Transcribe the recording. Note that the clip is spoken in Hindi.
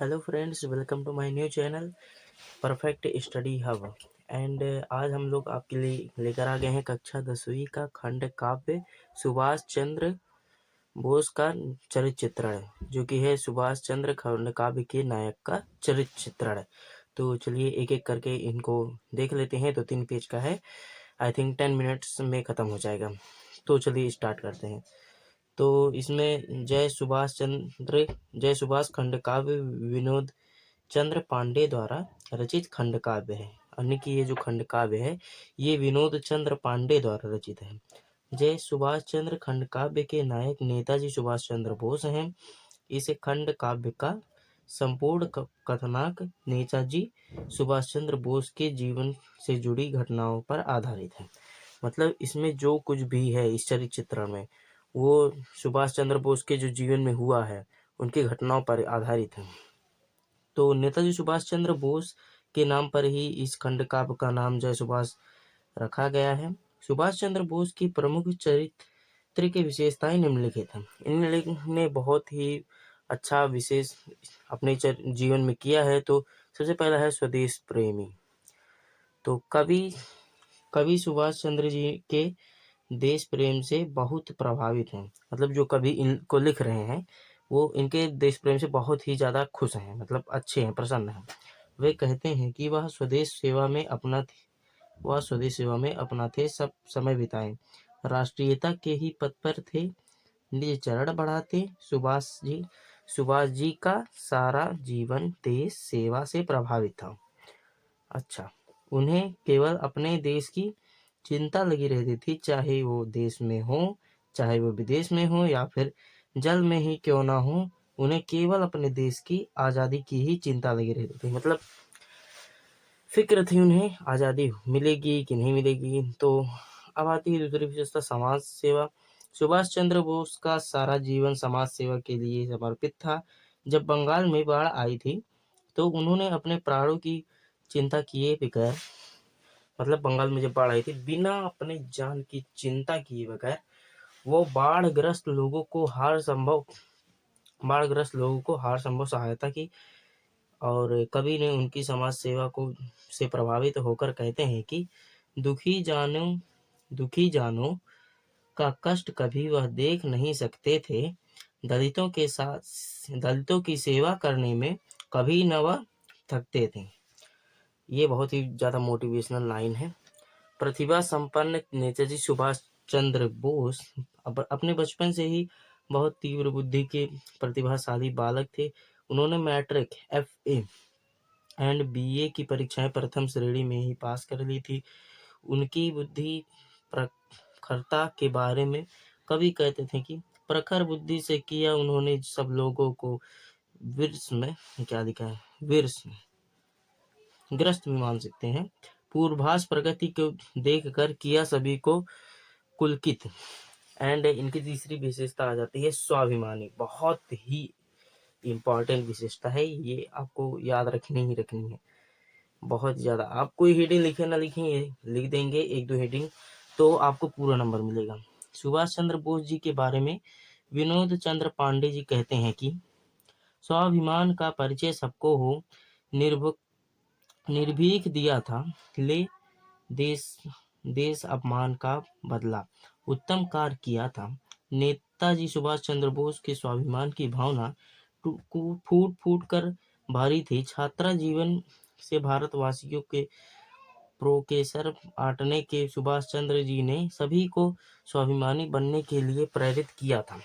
Hello friends, welcome to my new channel perfect study hub. And आज हम लोग आपके लिए लेकर आ गए हैं कक्षा 10वीं का खंड काव्य सुभाष चंद्र बोस का चरित्र चित्रण, जो कि है सुभाष चंद्र खंड काव्य के नायक का चरित्र चित्रण। तो चलिए एक एक करके इनको देख लेते हैं। तो 3 पेज का है, आई थिंक 10 मिनट्स में ख़त्म हो जाएगा। तो चलिए स्टार्ट करते हैं। तो इसमें जय सुभाष खंड काव्य विनोद चंद्र पांडे द्वारा रचित खंड काव्य है। अन्य की ये जो खंड काव्य है ये विनोद चंद्र पांडे द्वारा रचित है। जय सुभाष चंद्र खंड काव्य के नायक नेताजी सुभाष चंद्र बोस हैं। इस खंड काव्य का संपूर्ण कथानक नेताजी सुभाष चंद्र बोस के जीवन से जुड़ी घटनाओं पर आधारित है। मतलब इसमें जो कुछ भी है इस चरित्र चित्रण में वो सुभाष चंद्र बोस के जो जीवन में हुआ है उनकी घटनाओं पर आधारित है। तो नेताजी सुभाष चंद्र बोस के नाम पर ही इस खंड काव्य का नाम जय सुभाष रखा गया है। सुभाष चंद्र बोस की प्रमुख चरित्र की विशेषताएं निम्नलिखित हैं। इन्होंने बहुत ही अच्छा विशेष अपने जीवन में किया है। तो सबसे पहला है स्वदेश प्रेमी। तो कवि सुभाष चंद्र जी के देश प्रेम से बहुत प्रभावित हैं। मतलब जो कवि इनको लिख रहे हैं वो इनके देश प्रेम से बहुत ही ज़्यादा खुश हैं, मतलब अच्छे हैं, प्रसन्न हैं। वे कहते हैं कि वह स्वदेश सेवा में अपना थे सब समय बिताए, राष्ट्रीयता के ही पथ पर थे, निज चरण बढ़ाते। सुभाष जी का सारा जीवन देश सेवा से प्रभावित था। अच्छा, उन्हें केवल अपने देश की चिंता लगी रहती थी, चाहे वो देश में हो, चाहे वो विदेश में हो, या फिर जल में ही क्यों ना हो। उन्हें केवल अपने देश की आज़ादी की ही चिंता लगी रहती थी। मतलब फिक्र थी उन्हें आज़ादी मिलेगी कि नहीं मिलेगी। तो अब आती है दूसरी विशेषता, समाज सेवा। सुभाष चंद्र बोस का सारा जीवन समाज सेवा के लिए समर्पित था। जब बंगाल में बाढ़ आई थी तो उन्होंने अपने प्राणों की चिंता किए बगैर, मतलब बंगाल में जब बाढ़ आई थी, बिना अपने जान की चिंता किए बगैर वो बाढ़ग्रस्त लोगों को हर संभव सहायता की। और कवि ने उनकी समाज सेवा को से प्रभावित होकर कहते हैं कि दुखी जानों का कष्ट कभी वह देख नहीं सकते थे, दलितों की सेवा करने में कभी न वह थकते थे। ये बहुत ही ज़्यादा मोटिवेशनल लाइन है। प्रतिभा संपन्न नेताजी सुभाष चंद्र बोस अपने बचपन से ही बहुत तीव्र बुद्धि के प्रतिभाशाली बालक थे। उन्होंने मैट्रिक, FA एंड BA की परीक्षाएं प्रथम श्रेणी में ही पास कर ली थी। उनकी बुद्धि प्रखरता के बारे में कवि कहते थे कि प्रखर बुद्धि से किया उन्होंने सब लोगों को ग्रस्त भी मान सकते हैं। पूर्वाभास प्रगति को देखकर किया सभी को पुलकित। एंड इनकी तीसरी विशेषता आ जाती है स्वाभिमानी। बहुत ही इम्पोर्टेंट विशेषता है, ये आपको याद रखनी ही रखनी है बहुत ज़्यादा। आप कोई हेडिंग लिखे ना लिखें, लिख देंगे 1-2 हेडिंग तो आपको पूरा नंबर मिलेगा। सुभाष चंद्र बोस जी के बारे में विनोद चंद्र पांडे जी कहते हैं कि स्वाभिमान का परिचय सबको हो, निर्भीक दिया था, ले देश अपमान का बदला, उत्तम कार्य किया था। नेताजी सुभाष चंद्र बोस के स्वाभिमान की भावना फूट फूट कर भारी थी। छात्रा जीवन से भारतवासियों के प्रोकेसर आटने के सुभाष चंद्र जी ने सभी को स्वाभिमानी बनने के लिए प्रेरित किया था।